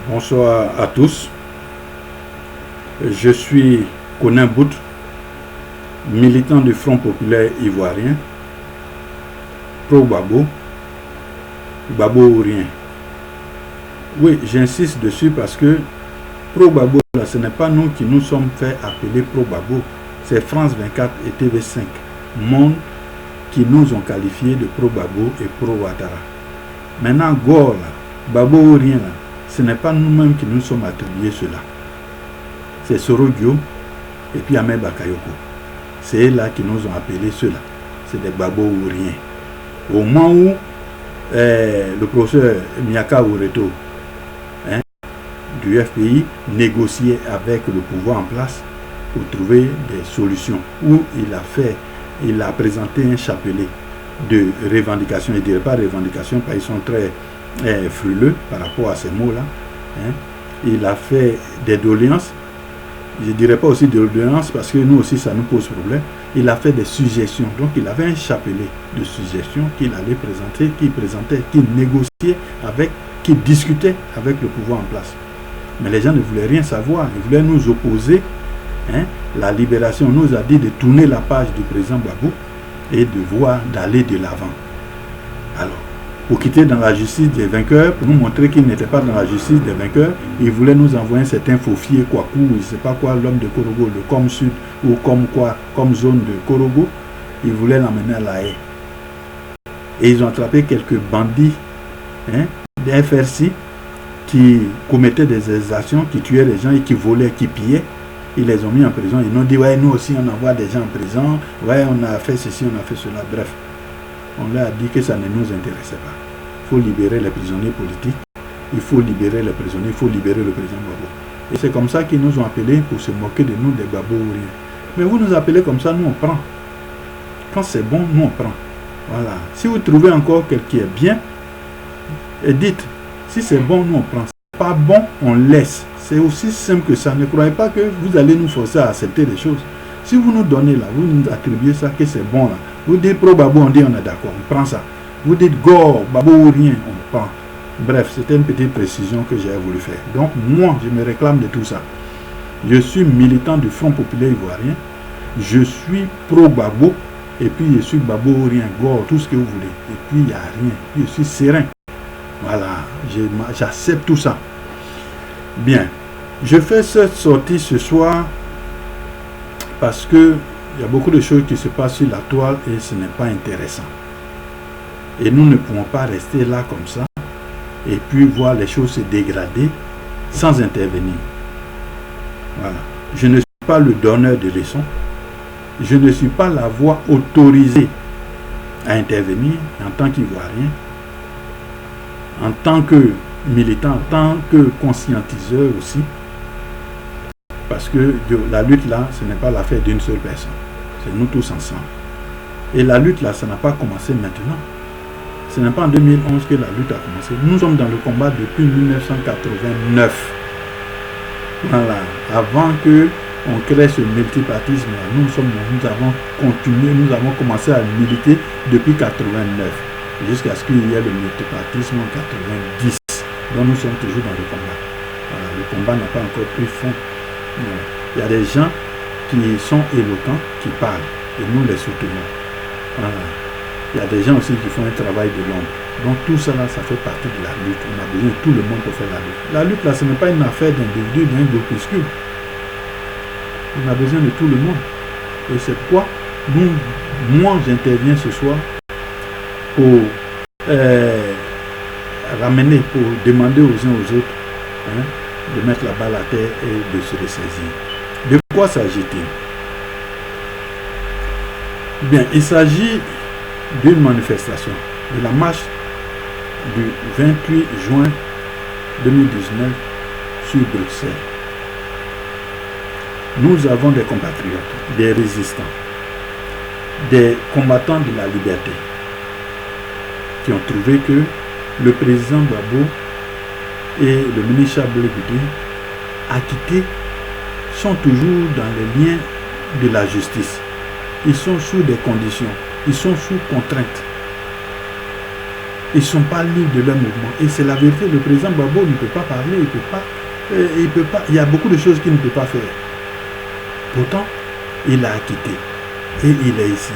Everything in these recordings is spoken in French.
Bonsoir à tous. Je suis Konin Bout, militant du Front Populaire Ivoirien, pro-Gbagbo, Gbagbo ou rien. Oui, j'insiste dessus parce que pro-Gbagbo, ce n'est pas nous qui nous sommes fait appeler pro-Gbagbo, c'est France 24 et TV5 Monde qui nous ont qualifiés de pro-Gbagbo et pro-Ouattara. Maintenant, Gore, Gbagbo ou rien, là, ce n'est pas nous-mêmes qui nous sommes attribués cela. C'est Soro Dio et puis Ahmed Bakayoko. C'est là qui nous ont appelés cela. C'est des Gbagbo ou rien. Au moment où le professeur Miaka Oureto du FPI négociait avec le pouvoir en place pour trouver des solutions, où il a présenté un chapelet de revendications. Je ne dirais pas revendications parce qu'ils sont très frileux par rapport à ces mots-là. Il a fait des doléances. Je ne dirais pas aussi des doléances parce que nous aussi ça nous pose problème. Il a fait des suggestions. Donc il avait un chapelet de suggestions qu'il allait présenter, qu'il présentait, qu'il négociait avec, qu'il discutait avec le pouvoir en place. Mais les gens ne voulaient rien savoir. Ils voulaient nous opposer. La libération nous a dit de tourner la page du président Gbagbo et de voir d'aller de l'avant. Alors, pour quitter dans la justice des vainqueurs, pour nous montrer qu'il n'était pas dans la justice des vainqueurs, il voulait nous envoyer un certain Fofier, Kwaku, je ne sais pas quoi, l'homme de Korogo, le Com Sud, ou comme quoi, comme zone de Korogo, il voulait l'emmener à La Haye. Et ils ont attrapé quelques bandits des FRC qui commettaient des exactions, qui tuaient les gens et qui volaient, qui pillaient. Ils les ont mis en prison. Ils nous ont dit, ouais, nous aussi on envoie des gens en prison, ouais, on a fait ceci, on a fait cela, bref. On leur a dit que ça ne nous intéressait pas. Il faut libérer les prisonniers politiques, il faut libérer les prisonniers, il faut libérer le président Gbagbo. Et c'est comme ça qu'ils nous ont appelés pour se moquer de nous, des Gbagbo ou rien. Mais vous nous appelez comme ça, nous on prend. Quand c'est bon, nous on prend. Voilà. Si vous trouvez encore quelque qui est bien, dites, si c'est bon, nous on prend. Si c'est pas bon, on laisse. C'est aussi simple que ça. Ne croyez pas que vous allez nous forcer à accepter les choses. Si vous nous donnez là, vous nous attribuez ça, que c'est bon là. Vous dites pro-Gbagbo, on dit on est d'accord, on prend ça. Vous dites go, Gbagbo ou rien, on prend. Bref, c'était une petite précision que j'ai voulu faire. Donc moi, je me réclame de tout ça. Je suis militant du Front Populaire Ivoirien. Je suis pro-Gbagbo. Et puis je suis Gbagbo ou rien, go, tout ce que vous voulez. Et puis il n'y a rien. Je suis serein. Voilà, j'accepte tout ça. Bien, je fais cette sortie ce soir parce que il y a beaucoup de choses qui se passent sur la toile et ce n'est pas intéressant. Et nous ne pouvons pas rester là comme ça et puis voir les choses se dégrader sans intervenir. Voilà. Je ne suis pas le donneur de leçons. Je ne suis pas la voix autorisée à intervenir en tant qu'Ivoirien, en tant que militant, en tant que conscientiseur aussi. Parce que la lutte là, ce n'est pas l'affaire d'une seule personne. C'est nous tous ensemble. Et la lutte là, ça n'a pas commencé maintenant. Ce n'est pas en 2011 que la lutte a commencé. Nous sommes dans le combat depuis 1989. Voilà. Avant que on crée ce multipartisme là, nous avons continué, nous avons commencé à militer depuis 89. Jusqu'à ce qu'il y ait le multipartisme en 90. Donc nous sommes toujours dans le combat. Voilà. Le combat n'a pas encore pris fin. Il y a des gens qui sont éloquents, qui parlent, et nous les soutenons. Voilà. Il y a des gens aussi qui font un travail de l'ombre. Donc tout cela, ça fait partie de la lutte. On a besoin de tout le monde pour faire la lutte. La lutte, là, ce n'est pas une affaire d'individu, d'un groupuscule. On a besoin de tout le monde. Et c'est pourquoi moi, j'interviens ce soir pour ramener, pour demander aux uns aux autres de mettre la balle à terre et de se ressaisir. De quoi s'agit-il? Bien, il s'agit d'une manifestation, de la marche du 28 juin 2019 sur Bruxelles. Nous avons des compatriotes, des résistants, des combattants de la liberté qui ont trouvé que le président Gbagbo et le ministre Chablé Goudé acquittés sont toujours dans les liens de la justice. Ils sont sous des conditions, ils sont sous contrainte. Ils ne sont pas libres de leur mouvement. Et c'est la vérité, le président Gbagbo ne peut pas parler, il peut pas. Il y a beaucoup de choses qu'il ne peut pas faire. Pourtant, il a quitté. Et il est ici.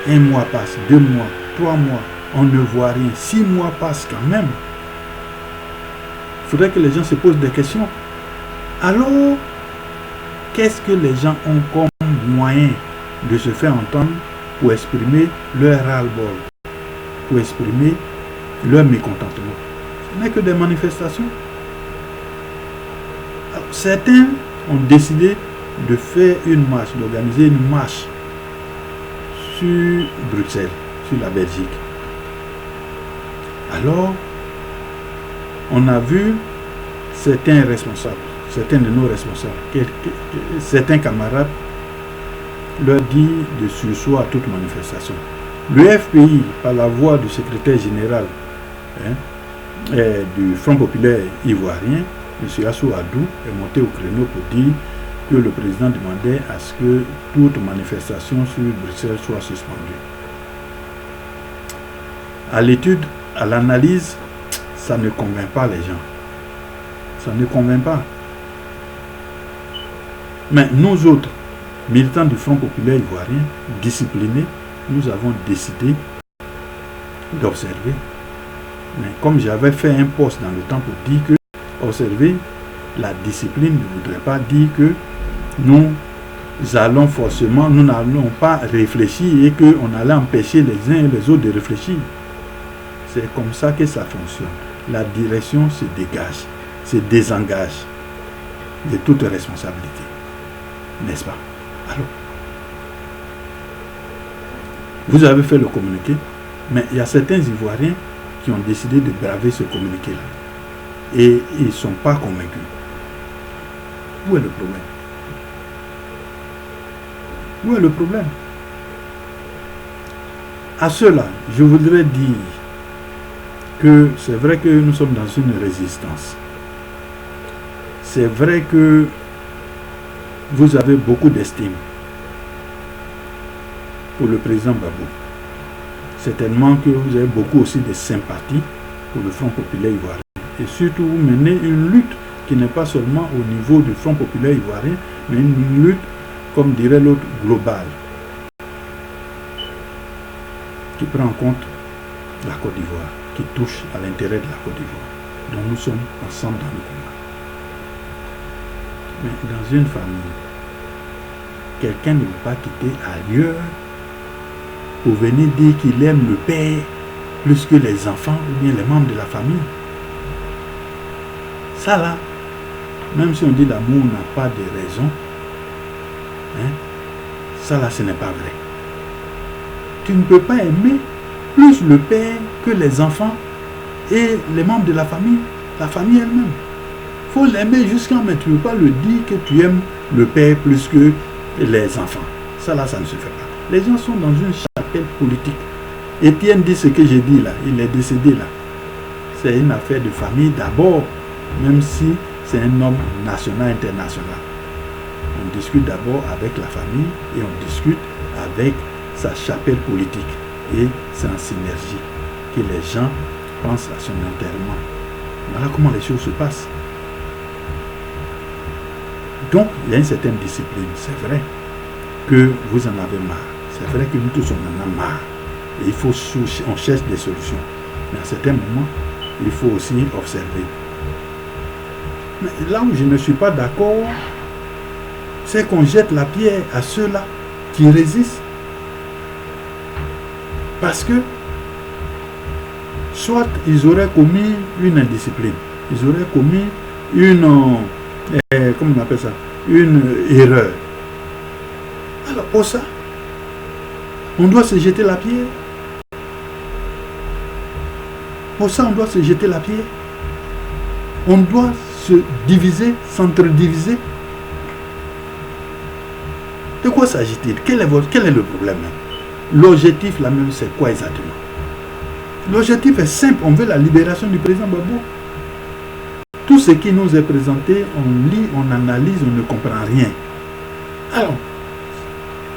1 mois passe, 2 mois, 3 mois, on ne voit rien. 6 mois passent quand même. Il faudrait que les gens se posent des questions. Alors, qu'est-ce que les gens ont comme moyen de se faire entendre pour exprimer leur ras-le-bol, pour exprimer leur mécontentement? Ce n'est que des manifestations. Alors, certains ont décidé de faire une marche, d'organiser une marche sur Bruxelles, sur la Belgique. Alors, on a vu certains responsables, certains de nos responsables, certains camarades leur dire de surseoir à toute manifestation. Le FPI, par la voix du secrétaire général du Front populaire ivoirien, M. Assou Adou, est monté au créneau pour dire que le président demandait à ce que toute manifestation sur Bruxelles soit suspendue. À l'étude, à l'analyse, ça ne convainc pas les gens. Ça ne convainc pas. Mais nous autres, militants du Front populaire ivoirien, disciplinés, nous avons décidé d'observer. Mais comme j'avais fait un post dans le temps pour dire que observer, la discipline ne voudrait pas dire que nous allons forcément, nous n'allons pas réfléchir et qu'on allait empêcher les uns et les autres de réfléchir. C'est comme ça que ça fonctionne. La direction se dégage, se désengage de toute responsabilité. N'est-ce pas? Alors, vous avez fait le communiqué, mais il y a certains Ivoiriens qui ont décidé de braver ce communiqué-là. Et ils ne sont pas convaincus. Où est le problème? Où est le problème? À cela, je voudrais dire que c'est vrai que nous sommes dans une résistance. C'est vrai que vous avez beaucoup d'estime pour le président Gbagbo. Certainement que vous avez beaucoup aussi de sympathie pour le Front populaire ivoirien. Et surtout, vous menez une lutte qui n'est pas seulement au niveau du Front populaire ivoirien, mais une lutte, comme dirait l'autre, globale, qui prend en compte la Côte d'Ivoire, qui touche à l'intérêt de la Côte d'Ivoire. Donc nous sommes ensemble dans le combat. Mais dans une famille, quelqu'un ne peut pas quitter ailleurs pour venir dire qu'il aime le père plus que les enfants ou bien les membres de la famille. Ça là, même si on dit l'amour n'a pas de raison, ça là ce n'est pas vrai. Tu ne peux pas aimer plus le père que les enfants et les membres de la famille elle-même. Il faut l'aimer jusqu'à, mais tu ne peux pas le dire que tu aimes le père plus que les enfants. Ça là, ça ne se fait pas. Les gens sont dans une chapelle politique. Étienne dit ce que j'ai dit là, il est décédé là. C'est une affaire de famille d'abord, même si c'est un homme national, international. On discute d'abord avec la famille et on discute avec sa chapelle politique. Et c'est en synergie que les gens pensent à son enterrement. Voilà comment les choses se passent. Donc, il y a une certaine discipline. C'est vrai que vous en avez marre. C'est vrai que nous tous, on en a marre. Et il faut, on cherche des solutions. Mais à certains moments, il faut aussi observer. Mais là où je ne suis pas d'accord, c'est qu'on jette la pierre à ceux-là qui résistent. Parce que, soit ils auraient commis une indiscipline, ils auraient commis une, comment on appelle ça, une erreur. Alors pour ça, on doit se jeter la pierre. Pour ça, on doit se jeter la pierre. On doit se diviser, s'entre-diviser. De quoi s'agit-il? Quel est le problème? L'objectif, là même, c'est quoi exactement? L'objectif est simple, on veut la libération du président Gbagbo. Tout ce qui nous est présenté, on lit, on analyse, on ne comprend rien. Alors,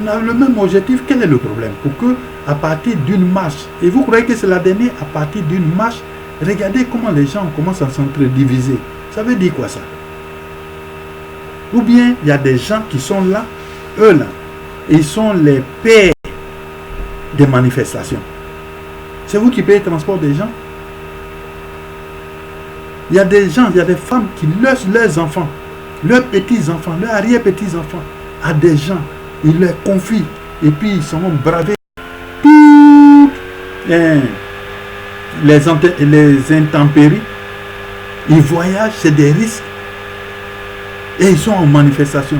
on a le même objectif, quel est le problème? Pour que à partir d'une marche. Et vous croyez que c'est la dernière? À partir d'une marche, regardez comment les gens commencent à s'entrediviser. Ça veut dire quoi ça? Ou bien il y a des gens qui sont là, eux là, ils sont les pères des manifestations. C'est vous qui payez le transport des gens. Il y a des gens, il y a des femmes qui laissent leurs enfants, leurs petits-enfants, leurs arrière-petits-enfants à des gens. Ils les confient et puis ils sont bravés toutes les intempéries. Ils voyagent, c'est des risques. Et ils sont en manifestation.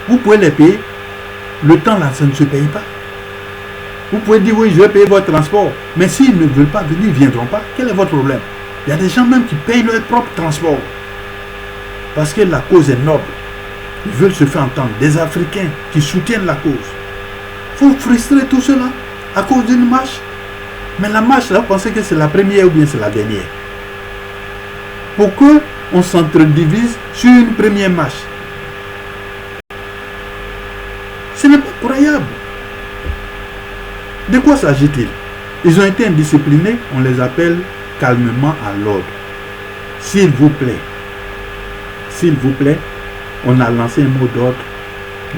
Vous pouvez les payer. Le temps là, ça ne se paye pas. Vous pouvez dire oui, je vais payer votre transport. Mais s'ils ne veulent pas venir, ils ne viendront pas. Quel est votre problème? Il y a des gens même qui payent leur propre transport. Parce que la cause est noble. Ils veulent se faire entendre. Des Africains qui soutiennent la cause. Vous frustrez tout cela à cause d'une marche. Mais la marche là, vous pensez que c'est la première ou bien c'est la dernière? Pourquoi on s'entredivise sur une première marche? Ce n'est pas croyable. De quoi s'agit-il? Ils ont été indisciplinés, on les appelle calmement à l'ordre. S'il vous plaît, on a lancé un mot d'ordre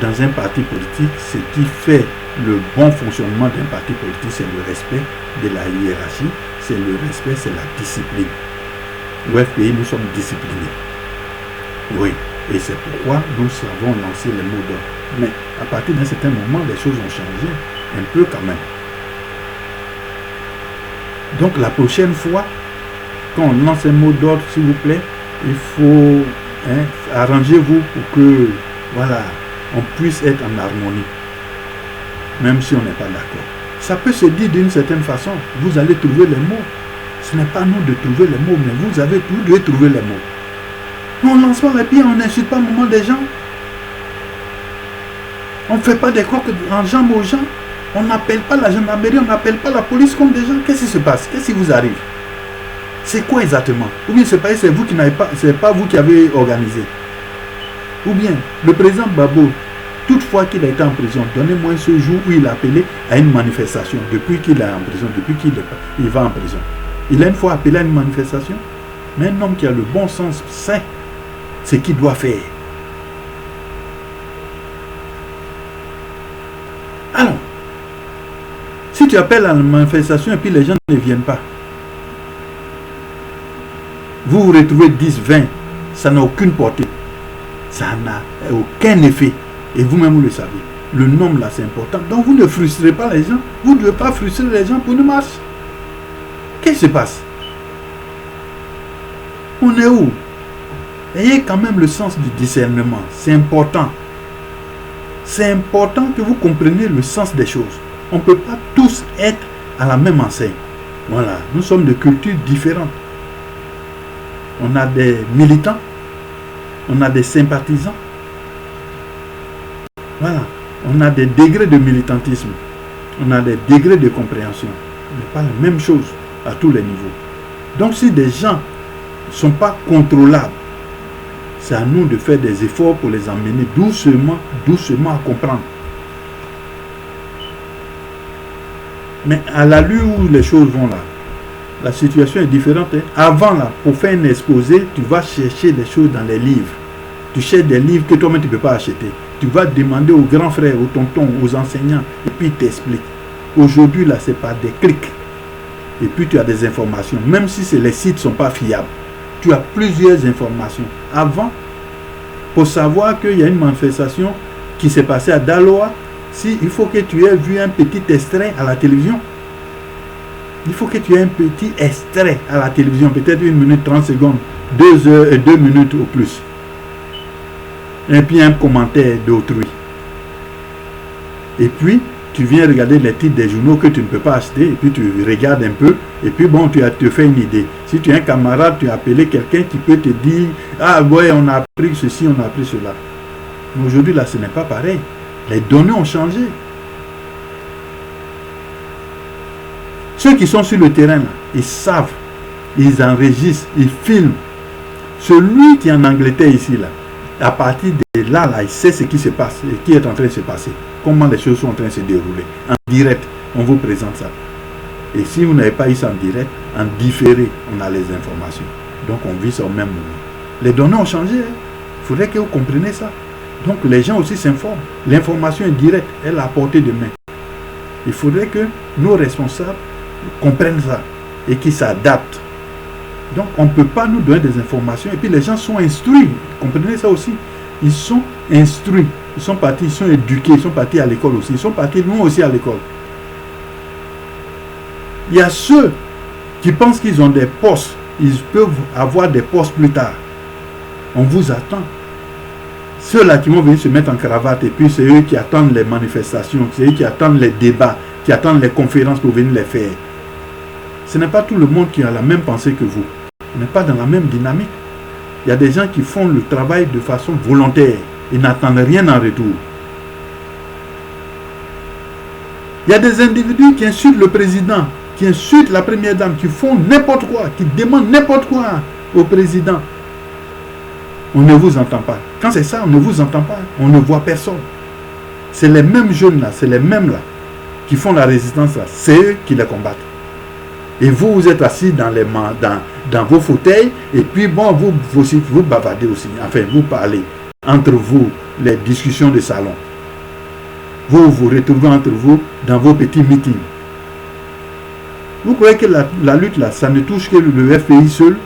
dans un parti politique. Ce qui fait le bon fonctionnement d'un parti politique, c'est le respect de la hiérarchie, c'est le respect, c'est la discipline. Au FPI, nous sommes disciplinés. Oui, et c'est pourquoi nous avons lancé le mot d'ordre. Mais à partir d'un certain moment, les choses ont changé un peu quand même. Donc la prochaine fois, quand on lance un mot d'ordre, s'il vous plaît, il faut arrangez-vous pour que voilà, on puisse être en harmonie, même si on n'est pas d'accord. Ça peut se dire d'une certaine façon. Vous allez trouver les mots. Ce n'est pas nous de trouver les mots, mais vous devez trouver les mots. Nous, on ne lance pas les pieds, on n'insulte pas le moment des gens. On ne fait pas des crocs en jambes aux gens. On n'appelle pas la gendarmerie, on n'appelle pas la police comme des gens. Qu'est-ce qui se passe? Qu'est-ce qui vous arrive? C'est quoi exactement? Ou bien c'est vous qui n'avez pas, c'est pas vous qui avez organisé. Ou bien le président Babo, toutefois qu'il a été en prison, donnez-moi ce jour où il a appelé à une manifestation, depuis qu'il est en prison, depuis qu'il va en prison. Il a une fois appelé à une manifestation, mais un homme qui a le bon sens sait ce qu'il doit faire. Alors, si tu appelles à la manifestation et puis les gens ne viennent pas, vous vous retrouvez 10, 20, ça n'a aucune portée. Ça n'a aucun effet. Et vous-même, vous le savez. Le nombre là, c'est important. Donc, vous ne frustrez pas les gens. Vous ne devez pas frustrer les gens pour une marche. Qu'est-ce qui se passe? On est où? Ayez quand même le sens du discernement. C'est important. C'est important que vous compreniez le sens des choses. On ne peut pas tous être à la même enseigne. Voilà. Nous sommes de cultures différentes. On a des militants. On a des sympathisants. Voilà. On a des degrés de militantisme. On a des degrés de compréhension. On n'est pas la même chose à tous les niveaux. Donc si des gens ne sont pas contrôlables, c'est à nous de faire des efforts pour les emmener doucement, doucement à comprendre. Mais à l'allure où les choses vont là, la situation est différente. Avant là, pour faire un exposé, tu vas chercher des choses dans les livres. Tu cherches des livres que toi-même tu ne peux pas acheter. Tu vas demander aux grands frères, aux tontons, aux enseignants, et puis ils t'expliquent. Aujourd'hui là, c'est par des clics. Et puis tu as des informations. Même si les sites ne sont pas fiables, tu as plusieurs informations. Avant, pour savoir qu'il y a une manifestation qui s'est passée à Daloa, il faut que tu aies vu un petit extrait à la télévision. Il faut que tu aies un petit extrait à la télévision, peut-être 1 minute 30 secondes, 2 heures et 2 minutes au plus. Et puis un commentaire d'autrui. Et puis, tu viens regarder les titres des journaux que tu ne peux pas acheter, et puis tu regardes un peu, et puis bon, tu te fais une idée. Si tu es un camarade, tu as appelé quelqu'un qui peut te dire, ah ouais, on a appris ceci, on a appris cela. Mais aujourd'hui, là, ce n'est pas pareil. Les données ont changé. Ceux qui sont sur le terrain, là, ils savent, ils enregistrent, ils filment. Celui qui est en Angleterre ici, là, à partir de là, il sait ce qui se passe et qui est en train de se passer. Comment les choses sont en train de se dérouler. En direct. on vous présente ça. Et si vous n'avez pas eu ça en direct, en différé, on a les informations. Donc on vit ça au même moment. Les données ont changé. Il faudrait que vous compreniez ça. Donc les gens aussi s'informent. L'information est directe, elle est à portée de main. Il faudrait que nos responsables comprennent ça et qu'ils s'adaptent. Donc on ne peut pas nous donner des informations et puis les gens sont instruits. Comprenez ça aussi. Ils sont instruits. Ils sont partis, ils sont éduqués, ils sont partis à l'école aussi. Ils sont partis nous aussi à l'école. Il y a ceux qui pensent qu'ils ont des postes. Ils peuvent avoir des postes plus tard. On vous attend. Ceux-là qui vont venir se mettre en cravate et puis c'est eux qui attendent les manifestations, c'est eux qui attendent les débats, qui attendent les conférences pour venir les faire. Ce n'est pas tout le monde qui a la même pensée que vous. On n'est pas dans la même dynamique. Il y a des gens qui font le travail de façon volontaire et n'attendent rien en retour. Il y a des individus qui insultent le président, qui insultent la première dame, qui font n'importe quoi, qui demandent n'importe quoi au président. On ne vous entend pas. Quand c'est ça, on ne vous entend pas. On ne voit personne. C'est les mêmes jeunes là, c'est les mêmes là, qui font la résistance là. C'est eux qui les combattent. Et vous, vous êtes assis dans vos fauteuils, et puis bon, vous bavardez aussi. Enfin, vous parlez entre vous, les discussions de salon. Vous vous retrouvez entre vous dans vos petits meetings. Vous croyez que la lutte là, ça ne touche que le FPI seul?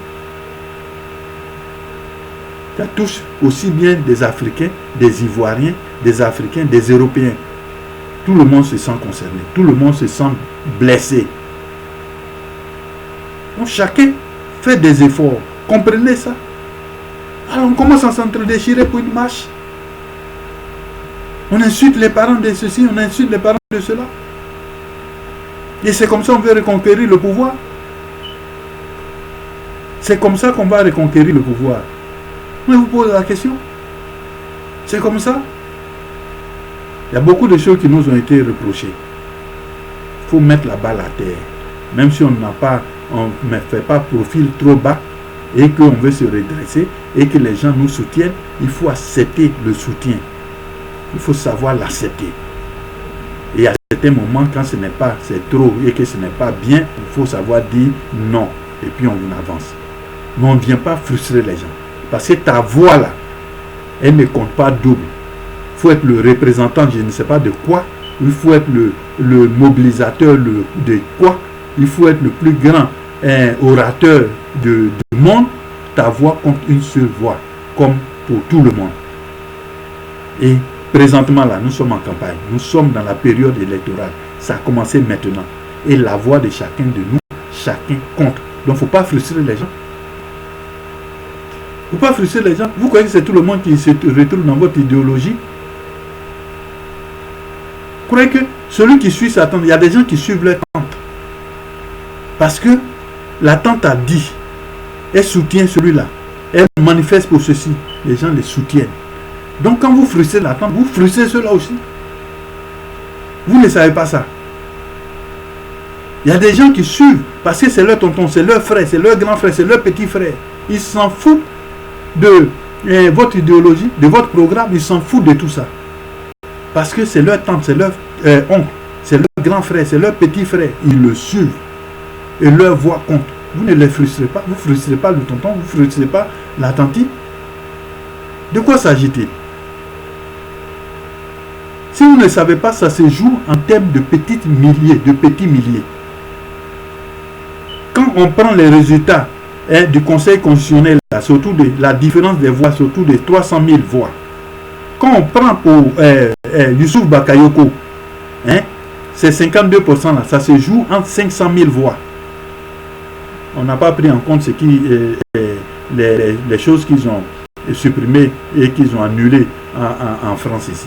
Ça touche aussi bien des Africains, des Ivoiriens, des Africains, des Européens. Tout le monde se sent concerné. Tout le monde se sent blessé. Donc chacun fait des efforts. Comprenez ça. Alors on commence à s'entre-déchirer pour une marche. On insulte les parents de ceci, on insulte les parents de cela. Et c'est comme ça qu'on veut reconquérir le pouvoir. C'est comme ça qu'on va reconquérir le pouvoir. Mais vous posez la question. C'est comme ça. Il y a beaucoup de choses qui nous ont été reprochées. Il faut mettre la balle à terre. Même si on ne fait pas profil trop bas et qu'on veut se redresser et que les gens nous soutiennent, il faut accepter le soutien. Il faut savoir l'accepter. Et à certains moments, quand ce n'est pas, c'est trop et que ce n'est pas bien, il faut savoir dire non. Et puis on avance. Mais on ne vient pas frustrer les gens. Parce que ta voix là, elle ne compte pas double. Il faut être le représentant, je ne sais pas de quoi. Il faut être le mobilisateur de quoi. Il faut être le plus grand orateur du monde. Ta voix compte une seule voix, comme pour tout le monde. Et présentement là, nous sommes en campagne. Nous sommes dans la période électorale. Ça a commencé maintenant. Et la voix de chacun de nous, chacun compte. Donc il ne faut pas frustrer les gens. Il ne faut pas frustrer les gens. Vous croyez que c'est tout le monde qui se retrouve dans votre idéologie? Vous croyez que celui qui suit sa tante, il y a des gens qui suivent leur tante. Parce que la tante a dit, elle soutient celui-là. Elle manifeste pour ceci. Les gens les soutiennent. Donc quand vous frustrez la tante, vous frustrez ceux-là aussi. Vous ne savez pas ça. Il y a des gens qui suivent parce que c'est leur tonton, c'est leur frère, c'est leur grand frère, c'est leur petit frère. Ils s'en foutent de votre idéologie, de votre programme, ils s'en foutent de tout ça. Parce que c'est leur tante, c'est leur oncle, c'est leur grand frère, c'est leur petit frère. Ils le suivent. Et leur voix compte. Vous ne les frustrez pas. Vous ne frustrez pas le tonton, vous ne frustrez pas la tante. De quoi s'agit-il? Si vous ne savez pas, ça se joue en termes de petits milliers, Quand on prend les résultats du Conseil constitutionnel, là, surtout de la différence des voix, surtout de 300 000 voix, quand on prend pour Youssouf Bakayoko, c'est 52%, là, ça se joue entre 500 000 voix. On n'a pas pris en compte ce qui, les choses qu'ils ont supprimées et qu'ils ont annulées en France ici.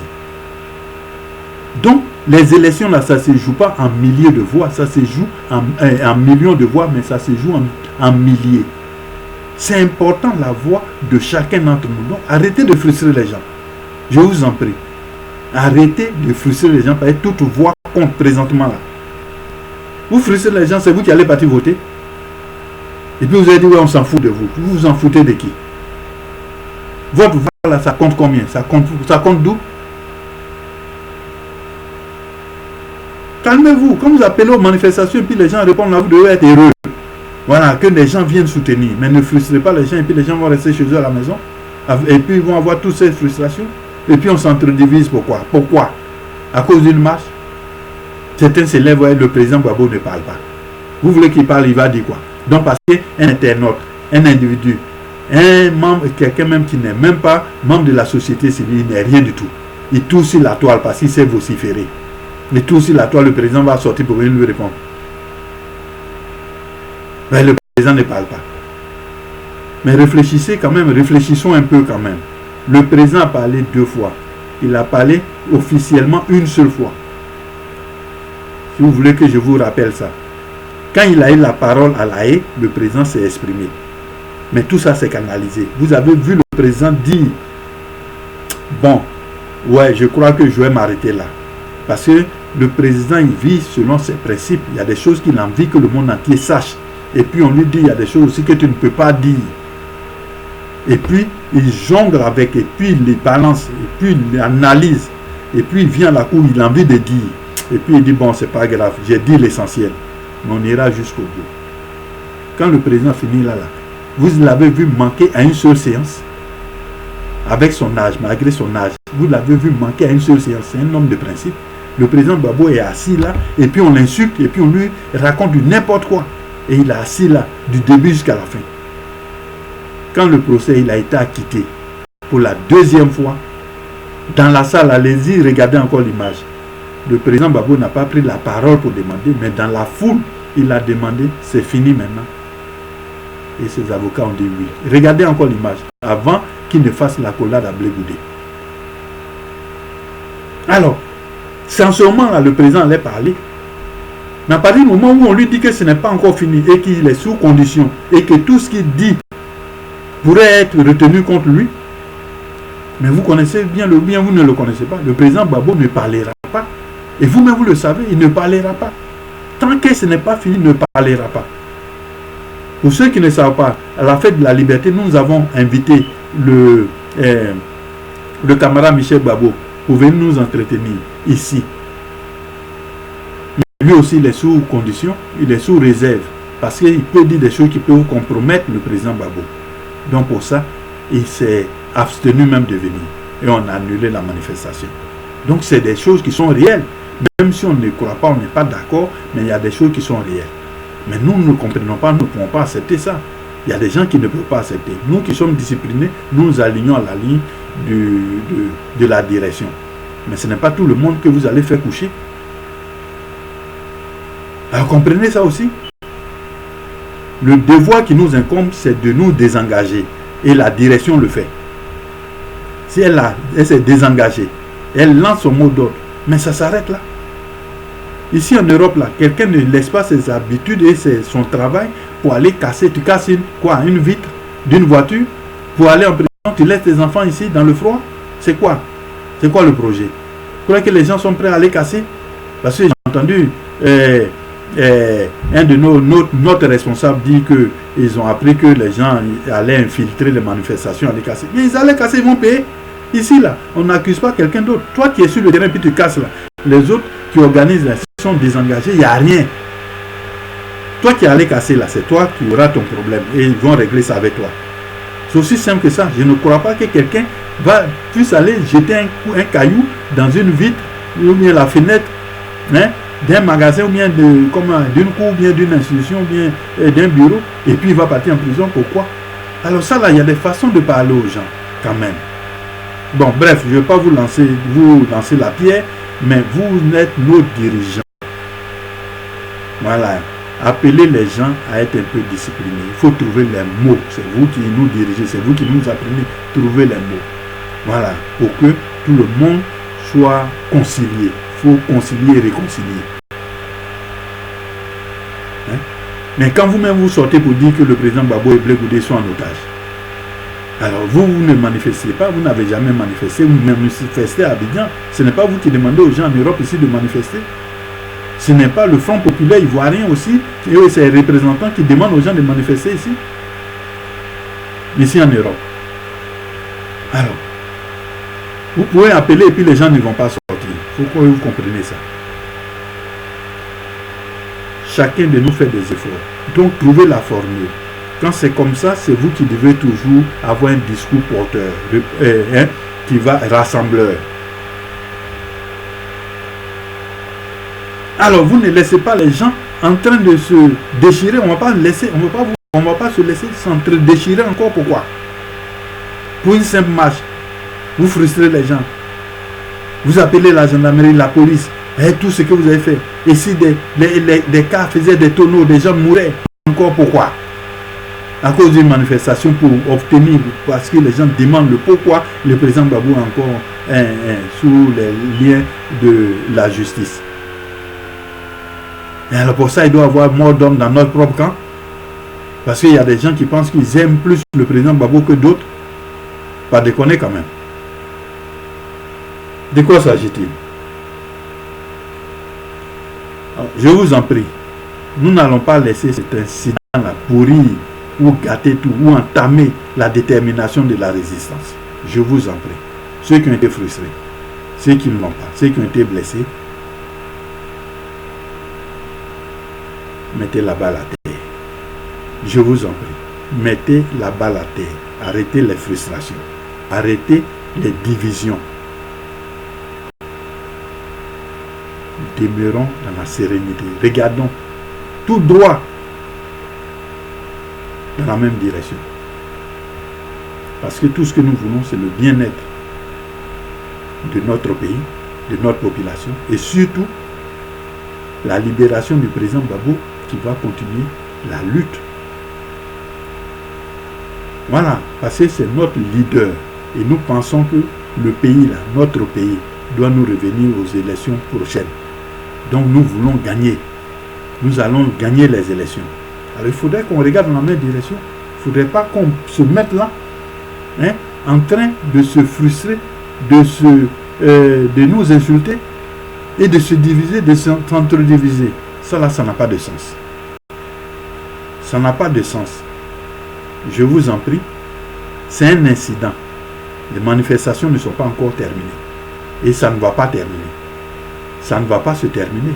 Donc, les élections, là, ça ne se joue pas en milliers de voix, ça se joue en millions de voix, mais ça se joue en milliers. C'est important la voix de chacun d'entre nous. Donc, arrêtez de frustrer les gens. Je vous en prie. Arrêtez de frustrer les gens parce que toute voix compte présentement là. Vous frustrez les gens, c'est vous qui allez partir voter. Et puis vous allez dire, ouais, on s'en fout de vous. Vous vous en foutez de qui? Votre voix là, ça compte combien? Ça compte d'où? Calmez-vous. Quand vous appelez aux manifestations et puis les gens répondent là, vous devez être heureux. Voilà, que les gens viennent soutenir. Mais ne frustrez pas les gens et puis les gens vont rester chez eux à la maison. Et puis ils vont avoir toutes ces frustrations. Et puis on s'entre-divise. Pourquoi? Pourquoi? À cause d'une marche. Certains s'élèvent et le président Gbagbo ne parle pas. Vous voulez qu'il parle, il va dire quoi? Donc parce qu'un internaute, un individu, un membre, quelqu'un même qui n'est même pas membre de la société civile, il n'est rien du tout. Il touche sur la toile parce qu'il sait vociférer. Il touche sur la toile, le président va sortir pour venir lui répondre. Mais le président ne parle pas. Mais réfléchissez quand même, réfléchissons un peu quand même. Le président a parlé 2 fois. Il a parlé officiellement une seule fois. Si vous voulez que je vous rappelle ça. Quand il a eu la parole à La Haye, le président s'est exprimé. Mais tout ça s'est canalisé. Vous avez vu le président dire, bon, ouais, je crois que je vais m'arrêter là. Parce que le président, il vit selon ses principes. Il y a des choses qu'il a envie que le monde entier sache. Et puis on lui dit, il y a des choses aussi que tu ne peux pas dire. Et puis il jongle avec, et puis il les balance, et puis il analyse. Et puis il vient à la cour, il a envie de dire. Et puis il dit, bon, c'est pas grave, j'ai dit l'essentiel. Mais on ira jusqu'au bout. Quand le président finit là, vous l'avez vu manquer à une seule séance. Avec son âge, malgré son âge. Vous l'avez vu manquer à une seule séance. C'est un homme de principe. Le président Gbagbo est assis là, et puis on l'insulte, et puis on lui raconte du n'importe quoi. Et il est assis là, du début jusqu'à la fin. Quand le procès il a été acquitté, pour la 2e fois, dans la salle, allez-y, regardez encore l'image. Le président Gbagbo n'a pas pris la parole pour demander, mais dans la foule, il a demandé, c'est fini maintenant. Et ses avocats ont dit oui. Regardez encore l'image, avant qu'il ne fasse la collade à Blé Goudé. Alors, c'est en ce moment-là le président allait parler. Mais à partir du moment où on lui dit que ce n'est pas encore fini et qu'il est sous condition et que tout ce qu'il dit pourrait être retenu contre lui, mais vous connaissez bien le bien, vous ne le connaissez pas. Le président Gbagbo ne parlera pas. Et vous-même, vous le savez, il ne parlera pas. Tant que ce n'est pas fini, il ne parlera pas. Pour ceux qui ne savent pas, à la fête de la liberté, nous avons invité le camarade Michel Gbagbo pour venir nous entretenir ici. Lui aussi, il est sous condition, il est sous réserve. Parce qu'il peut dire des choses qui peuvent compromettre le président Gbagbo. Donc pour ça, il s'est abstenu même de venir. Et on a annulé la manifestation. Donc c'est des choses qui sont réelles. Même si on ne croit pas, on n'est pas d'accord, mais il y a des choses qui sont réelles. Mais nous ne comprenons pas, nous ne pouvons pas accepter ça. Il y a des gens qui ne peuvent pas accepter. Nous qui sommes disciplinés, nous nous alignons à la ligne de la direction. Mais ce n'est pas tout le monde que vous allez faire coucher. Alors comprenez ça aussi. Le devoir qui nous incombe, c'est de nous désengager. Et la direction le fait. Si elle s'est désengagée, elle lance son mot d'ordre. Mais ça s'arrête là. Ici en Europe, là, quelqu'un ne laisse pas ses habitudes et son travail pour aller casser. Tu casses une vitre d'une voiture pour aller en prison. Tu laisses tes enfants ici dans le froid. C'est quoi? C'est quoi le projet? Vous croyez que les gens sont prêts à aller casser? Parce que j'ai entendu un de notre responsable dire qu'ils ont appris que les gens allaient infiltrer les manifestations, aller casser. Mais ils allaient casser, ils vont payer. Ici, là, on n'accuse pas quelqu'un d'autre. Toi qui es sur le terrain, puis tu casses là. Les autres qui organisent la sont désengagés, il n'y a rien. Toi qui allais casser là, c'est toi qui auras ton problème. Et ils vont régler ça avec toi. C'est aussi simple que ça. Je ne crois pas que quelqu'un puisse aller jeter un caillou dans une vitre, ou bien la fenêtre, hein, d'un magasin, ou bien d'une cour, ou bien d'une institution, ou bien d'un bureau, et puis il va partir en prison. Pourquoi? Alors ça là, il y a des façons de parler aux gens, quand même. Bon, bref, je ne vais pas vous lancer la pierre, mais vous êtes nos dirigeants. Voilà. Appelez les gens à être un peu disciplinés. Il faut trouver les mots. C'est vous qui nous dirigez, c'est vous qui nous apprenez à trouver les mots. Voilà. Pour que tout le monde soit concilié. Il faut concilier et réconcilier. Hein? Mais quand vous-même vous sortez pour dire que le président Gbagbo et Blé Goudé sont en otage, alors vous ne manifestez pas, vous n'avez jamais manifesté, vous manifestez à Abidjan. Ce n'est pas vous qui demandez aux gens en Europe ici de manifester. Ce n'est pas le Front populaire ivoirien aussi, et ses représentants qui demandent aux gens de manifester ici en Europe. Alors, vous pouvez appeler et puis les gens ne vont pas sortir. Il faut que vous compreniez ça. chacun de nous fait des efforts. Donc trouvez la formule. Quand c'est comme ça, c'est vous qui devez toujours avoir un discours porteur, qui va rassembleur. Alors vous ne laissez pas les gens en train de se déchirer. On ne va pas se laisser s'entre-déchirer encore. Pourquoi? Pour une simple marche, vous frustrez les gens. Vous appelez la gendarmerie, la police, et tout ce que vous avez fait. Et si des cas faisaient des tonneaux, des gens mouraient, encore pourquoi? À cause d'une manifestation pour obtenir, parce que les gens demandent le pourquoi le président Gbagbo est encore sous les liens de la justice. Et alors pour ça, il doit y avoir mort d'homme dans notre propre camp. Parce qu'il y a des gens qui pensent qu'ils aiment plus le président Gbagbo que d'autres. Pas déconner quand même. De quoi s'agit-il? Je vous en prie, nous n'allons pas laisser cet incident-là pourrir ou gâter tout, ou entamer la détermination de la résistance. Je vous en prie. Ceux qui ont été frustrés, ceux qui ne l'ont pas, ceux qui ont été blessés, mettez la balle à terre. Je vous en prie. Mettez la balle à terre. Arrêtez les frustrations. Arrêtez les divisions. Demeurons dans la sérénité. Regardons tout droit dans la même direction. Parce que tout ce que nous voulons, c'est le bien-être de notre pays, de notre population, et surtout la libération du président Gbagbo qui va continuer la lutte. Voilà, parce que c'est notre leader. Et nous pensons que le pays, là, notre pays, doit nous revenir aux élections prochaines. Donc nous voulons gagner. Nous allons gagner les élections. Alors il faudrait qu'on regarde dans la même direction. Il ne faudrait pas qu'on se mette là, en train de se frustrer, de nous insulter et de se diviser, de s'entre-diviser. Ça là, ça n'a pas de sens. Ça n'a pas de sens. Je vous en prie, c'est un incident. Les manifestations ne sont pas encore terminées. Et ça ne va pas terminer. Ça ne va pas se terminer.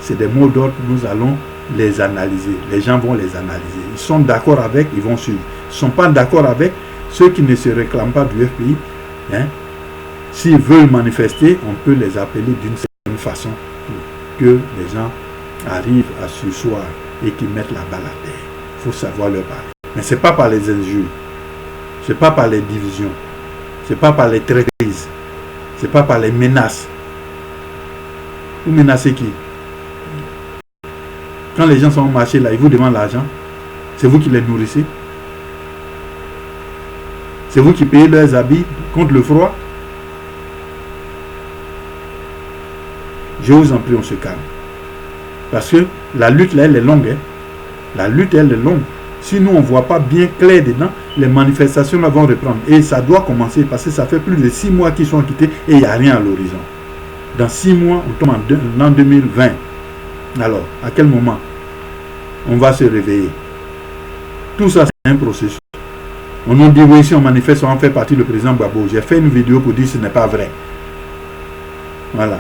C'est des mots d'ordre, nous allons les analyser. Les gens vont les analyser. Ils sont d'accord avec, ils vont suivre. Ils ne sont pas d'accord avec, ceux qui ne se réclament pas du FPI, s'ils veulent manifester, on peut les appeler d'une certaine façon pour que les gens arrivent à surseoir et qu'ils mettent la balle à terre. Il faut savoir leur parler. Mais ce n'est pas par les injures, ce n'est pas par les divisions, ce n'est pas par les traîtrises, ce n'est pas par les menaces. Vous menacez qui? Quand les gens sont au marché là, ils vous demandent l'argent. C'est vous qui les nourrissez. C'est vous qui payez leurs habits contre le froid. Je vous en prie, on se calme. Parce que la lutte là, elle est longue. La lutte, elle est longue. Si nous, on ne voit pas bien clair dedans, les manifestations là vont reprendre. Et ça doit commencer parce que ça fait plus de 6 mois qu'ils sont quittés et il n'y a rien à l'horizon. Dans 6 mois, on tombe en 2020. Alors, à quel moment on va se réveiller? Tout ça, c'est un processus. On nous dit, oui, si on manifeste, on fait partie du président Gbagbo. J'ai fait une vidéo pour dire que ce n'est pas vrai. Voilà.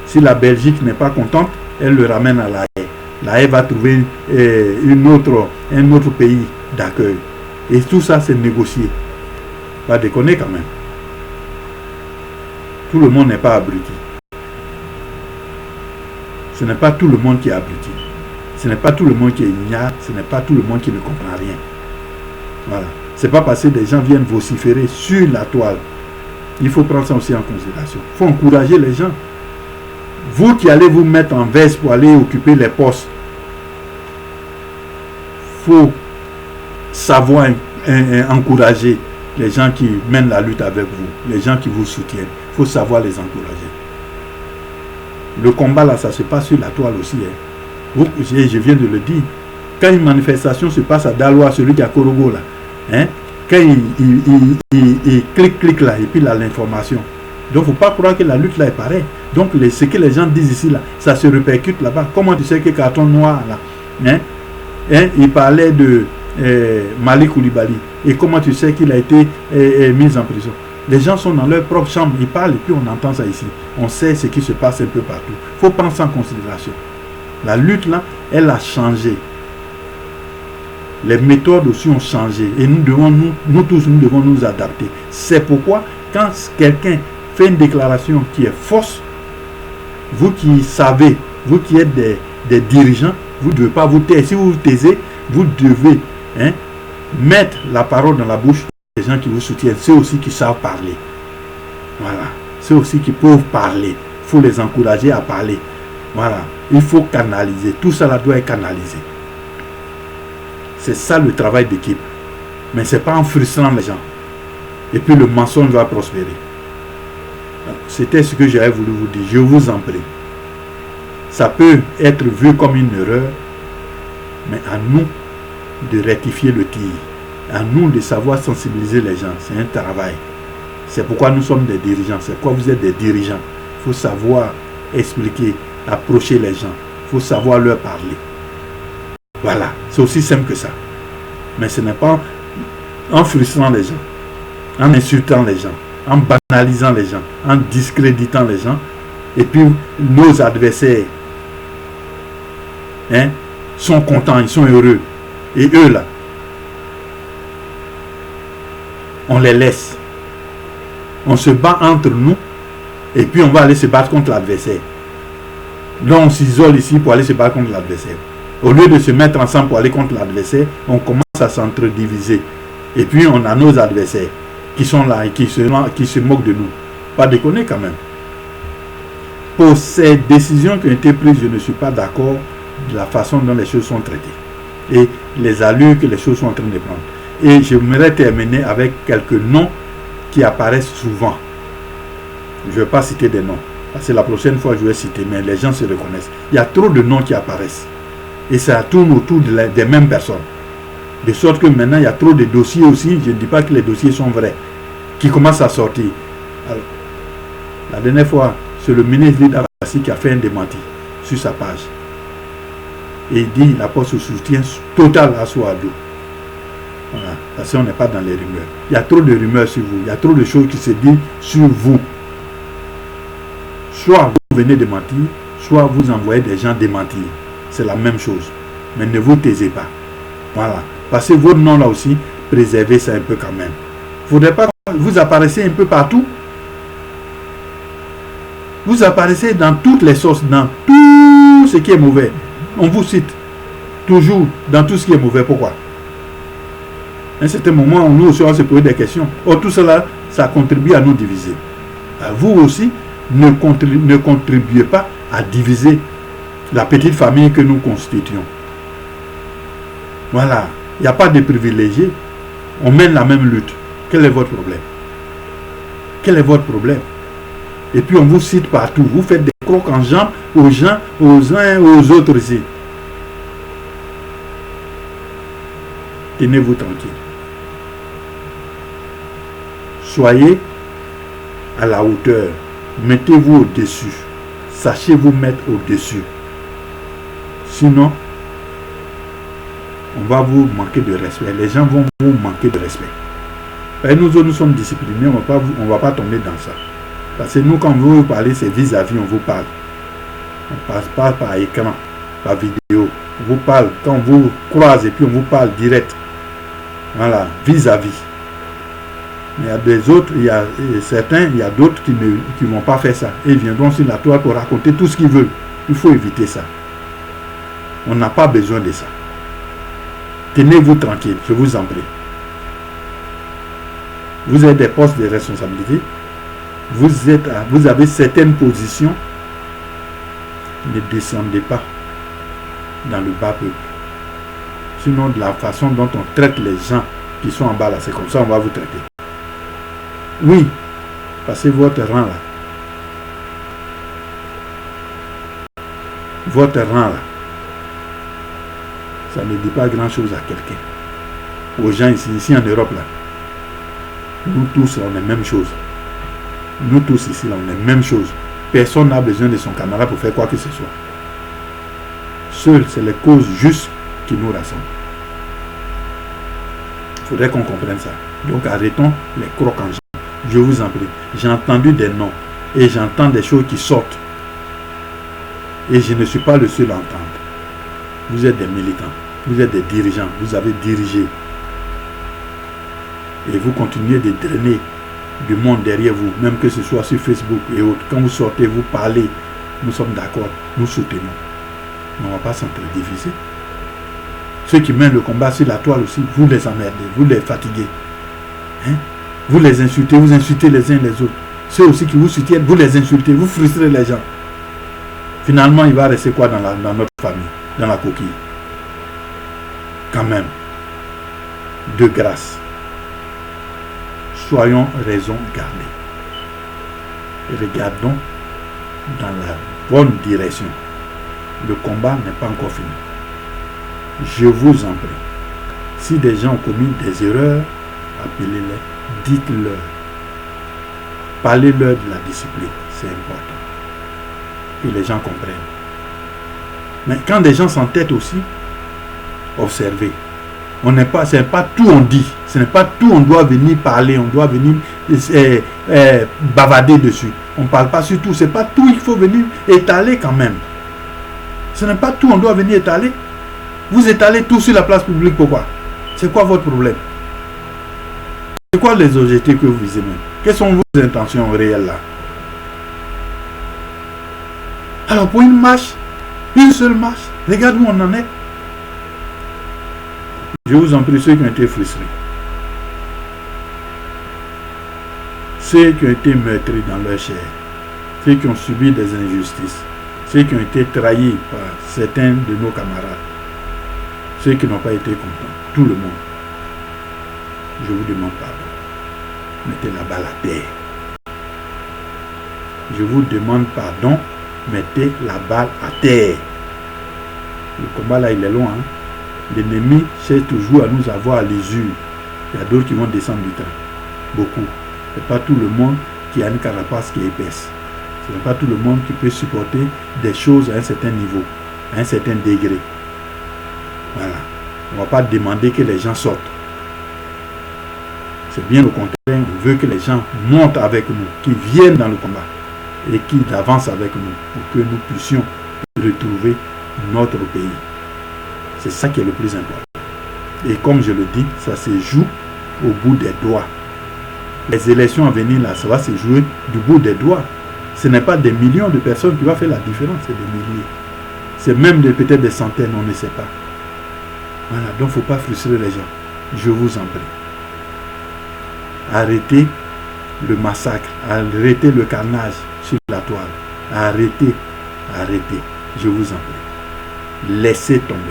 Si la Belgique n'est pas contente, elle le ramène à la Haye. La Haye va trouver un autre pays d'accueil. Et tout ça, c'est négocié. Pas déconner quand même. Tout le monde n'est pas abruti. Ce n'est pas tout le monde qui est abruti. Ce n'est pas tout le monde qui est ignare. Ce n'est pas tout le monde qui ne comprend rien. Voilà. Ce n'est pas parce que des gens viennent vociférer sur la toile. Il faut prendre ça aussi en considération. Il faut encourager les gens. Vous qui allez vous mettre en veste pour aller occuper les postes, il faut savoir encourager les gens qui mènent la lutte avec vous, les gens qui vous soutiennent. Il faut savoir les encourager. Le combat là, ça se passe sur la toile aussi. Je viens de le dire. Quand une manifestation se passe à Daloa, celui qui est à Korogo là, quand il clique là, et puis là l'information. Donc il ne faut pas croire que la lutte là est pareille. Donc ce que les gens disent ici là, ça se répercute là-bas. Comment tu sais que Carton Noir là, il parlait de Malik Koulibaly. Et comment tu sais qu'il a été mis en prison? Les gens sont dans leur propre chambre, ils parlent et puis on entend ça ici. On sait ce qui se passe un peu partout. Il faut prendre ça en considération. La lutte là, elle a changé. Les méthodes aussi ont changé. Et nous devons, nous tous, nous devons nous adapter. C'est pourquoi, quand quelqu'un fait une déclaration qui est fausse, vous qui savez, vous qui êtes des dirigeants, vous ne devez pas vous taire. Si vous vous taisez, vous devez mettre la parole dans la bouche des gens qui vous soutiennent. Ceux aussi qui savent parler. Voilà. Ceux aussi qui peuvent parler. Il faut les encourager à parler. Voilà. Il faut canaliser. Tout cela doit être canalisé. C'est ça le travail d'équipe. Mais ce n'est pas en frustrant les gens. Et puis le mensonge va prospérer. C'était ce que j'avais voulu vous dire. Je vous en prie. Ça peut être vu comme une erreur, mais à nous de rectifier le tir. À nous de savoir sensibiliser les gens. C'est un travail. C'est pourquoi nous sommes des dirigeants. C'est pourquoi vous êtes des dirigeants. Il faut savoir expliquer, approcher les gens. Il faut savoir leur parler. Voilà. C'est aussi simple que ça. Mais ce n'est pas en frustrant les gens, en insultant les gens, en banalisant les gens, en discréditant les gens. Et puis nos adversaires sont contents, ils sont heureux. Et eux là, on les laisse. On se bat entre nous et puis on va aller se battre contre l'adversaire. Donc on s'isole ici pour aller se battre contre l'adversaire. Au lieu de se mettre ensemble pour aller contre l'adversaire, on commence à s'entre-diviser. Et puis on a nos adversaires qui sont là et qui se moquent de nous. Pas déconner quand même. Pour ces décisions qui ont été prises, je ne suis pas d'accord de la façon dont les choses sont traitées. Et les allures que les choses sont en train de prendre. Et j'aimerais terminer avec quelques noms qui apparaissent souvent. Je ne vais pas citer des noms. Parce que la prochaine fois, je vais citer, mais les gens se reconnaissent. Il y a trop de noms qui apparaissent. Et ça tourne autour des mêmes personnes. De sorte que maintenant, il y a trop de dossiers aussi. Je ne dis pas que les dossiers sont vrais. Qui commencent à sortir. Alors, la dernière fois, c'est le ministre d'Abassi qui a fait un démenti sur sa page. Et il dit, il apporte ce soutien total à Souadou. Voilà. Parce qu'on n'est pas dans les rumeurs. Il y a trop de rumeurs sur vous. Il y a trop de choses qui se disent sur vous. Soit vous venez démentir, soit vous envoyez des gens démentir. C'est la même chose. Mais ne vous taisez pas. Voilà. Parce que votre nom là aussi, préservez ça un peu quand même. Il ne faudrait pas que vous apparaissez un peu partout. Vous apparaissez dans toutes les sources, dans tout ce qui est mauvais. On vous cite toujours dans tout ce qui est mauvais. Pourquoi? À un certain moment, nous aussi, on se pose des questions. Or, tout cela, ça contribue à nous diviser. Vous aussi, ne contribuez pas à diviser la petite famille que nous constituons. Voilà. Il n'y a pas de privilégiés. On mène la même lutte. Quel est votre problème? Quel est votre problème? Et puis on vous cite partout. Vous faites des crocs en jambes aux gens, aux uns et aux autres ici. Tenez-vous tranquille. Soyez à la hauteur. Mettez-vous au-dessus. Sachez vous mettre au-dessus. Sinon, on va vous manquer de respect. Les gens vont vous manquer de respect. Et nous autres, nous sommes disciplinés. On ne va pas tomber dans ça. Parce que nous, quand vous vous parlez, c'est vis-à-vis, on vous parle. On ne passe pas par écran, par vidéo. On vous parle quand on vous croise et puis on vous parle direct. Voilà, vis-à-vis. Il y a des autres, il y a certains, il y a d'autres qui ne vont pas faire ça. Et ils viendront sur la toile pour raconter tout ce qu'ils veulent. Il faut éviter ça. On n'a pas besoin de ça. Tenez-vous tranquille, je vous en prie. Vous avez des postes de responsabilité. Vous avez certaines positions. Ne descendez pas dans le bas peuple. Sinon, de la façon dont on traite les gens qui sont en bas là, c'est comme ça on va vous traiter. Oui, passez votre rang là. Votre rang là. Ça ne dit pas grand chose à quelqu'un. Aux gens ici en Europe là. Nous tous là, on est la même chose. Nous tous ici là, on est la même chose. Personne n'a besoin de son camarade pour faire quoi que ce soit. Seules, c'est les causes justes qui nous rassemblent. Il faudrait qu'on comprenne ça. Donc arrêtons les crocs en jambes. Je vous en prie. J'ai entendu des noms et j'entends des choses qui sortent. Et je ne suis pas le seul à entendre. Vous êtes des militants, vous êtes des dirigeants, vous avez dirigé. Et vous continuez de drainer du monde derrière vous, même que ce soit sur Facebook et autres. Quand vous sortez, vous parlez, nous sommes d'accord, nous soutenons. Mais on ne va pas s'entre-diviser. Ceux qui mènent le combat sur la toile aussi, vous les emmerdez, vous les fatiguez. Hein? Vous les insultez, vous insultez les uns les autres. Ceux aussi qui vous soutiennent, vous les insultez, vous frustrez les gens. Finalement, il va rester quoi dans notre famille, dans la coquille? Quand même, de grâce, soyons raison gardée. Et regardons dans la bonne direction. Le combat n'est pas encore fini. Je vous en prie. Si des gens ont commis des erreurs, appelez-les, dites-leur. Parlez-leur de la discipline, c'est important. Que les gens comprennent. Mais quand des gens s'entêtent aussi, observez. Ce n'est pas tout on dit. Ce n'est pas tout on doit venir parler, on doit venir bavader dessus. On ne parle pas sur tout. Ce n'est pas tout il faut venir étaler quand même. Ce n'est pas tout on doit venir étaler. Vous étalez tout sur la place publique, pourquoi? C'est quoi votre problème? C'est quoi les objectifs que vous visez même? Quelles sont vos intentions réelles là? Alors pour une marche, une seule marche, regarde où on en est. Je vous en prie, ceux qui ont été frustrés, ceux qui ont été meurtris dans leur chair, ceux qui ont subi des injustices, ceux qui ont été trahis par certains de nos camarades, ceux qui n'ont pas été contents, tout le monde, je vous demande pardon. Mettez la balle à terre. Je vous demande pardon, mettez la balle à terre. Le combat là, il est loin. Hein? L'ennemi cherche toujours à nous avoir à l'usure. Il y a d'autres qui vont descendre du train. Beaucoup. Ce n'est pas tout le monde qui a une carapace qui est épaisse. Ce n'est pas tout le monde qui peut supporter des choses à un certain niveau, à un certain degré. Voilà. On ne va pas demander que les gens sortent. C'est bien au contraire, on veut que les gens montent avec nous, qui viennent dans le combat et qui avancent avec nous pour que nous puissions retrouver notre pays. C'est ça qui est le plus important. Et comme je le dis, ça se joue au bout des doigts. Les élections à venir là, ça va se jouer du bout des doigts. Ce n'est pas des millions de personnes qui vont faire la différence, c'est des milliers. C'est même peut-être des centaines, on ne sait pas. Voilà, donc il ne faut pas frustrer les gens. Je vous en prie. Arrêtez le massacre, arrêtez le carnage sur la toile. Arrêtez, arrêtez, je vous en prie. Laissez tomber.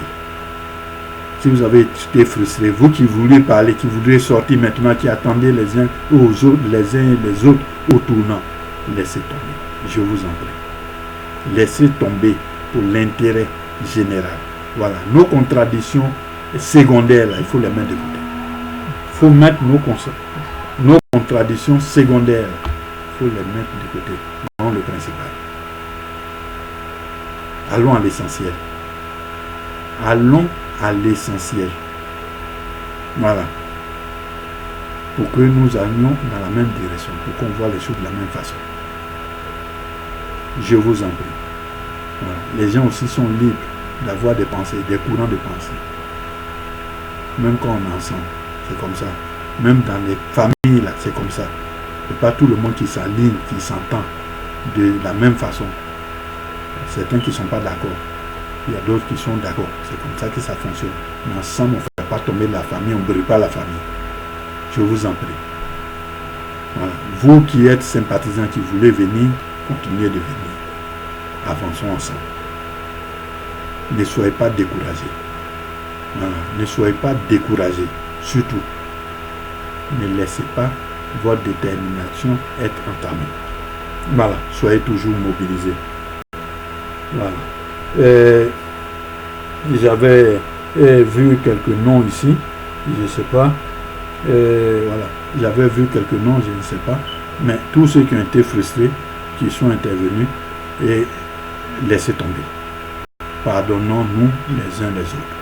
Si vous avez été frustré, vous qui voulez parler, qui voulez sortir maintenant, qui attendez les uns aux autres, les uns et les autres au tournant, laissez tomber, je vous en prie. Laissez tomber pour l'intérêt général. Voilà, nos contradictions secondaires, là, il faut les mettre de côté. Il faut mettre nos contradictions secondaires, il faut les mettre de côté, non le principal. Allons à l'essentiel. Allons à l'essentiel. Voilà. Pour que nous allions dans la même direction, pour qu'on voit les choses de la même façon. Je vous en prie. Voilà. Les gens aussi sont libres d'avoir des pensées, des courants de pensée. Même quand on est ensemble, c'est comme ça. Même dans les familles, là, c'est comme ça. Ce n'est pas tout le monde qui s'aligne, qui s'entend de la même façon. Certains qui ne sont pas d'accord. Il y a d'autres qui sont d'accord. C'est comme ça que ça fonctionne. Mais ensemble, on ne fait pas tomber la famille, on ne brûle pas la famille. Je vous en prie. Voilà. Vous qui êtes sympathisants, qui voulez venir, continuez de venir. Avançons ensemble. Ne soyez pas découragés. Voilà. Ne soyez pas découragés. Surtout, ne laissez pas votre détermination être entamée. Voilà. Soyez toujours mobilisés. Voilà. J'avais vu quelques noms ici, je ne sais pas. Voilà, j'avais vu quelques noms, je ne sais pas. Mais tous ceux qui ont été frustrés, qui sont intervenus, et laissez tomber. Pardonnons-nous les uns les autres.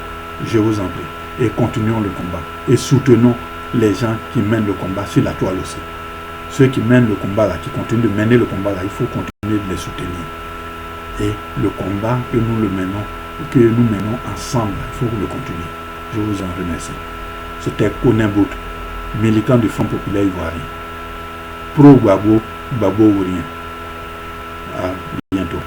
Je vous en prie. Et continuons le combat. Et soutenons les gens qui mènent le combat sur la toile aussi. Ceux qui mènent le combat là, qui continuent de mener le combat là, il faut continuer de les soutenir. Et le combat que nous menons ensemble, il faut le continuer. Je vous en remercie. C'était Koné Bout, militant du Front populaire ivoirien. Pro Gbagbo, Gbagbo ou rien. À bientôt.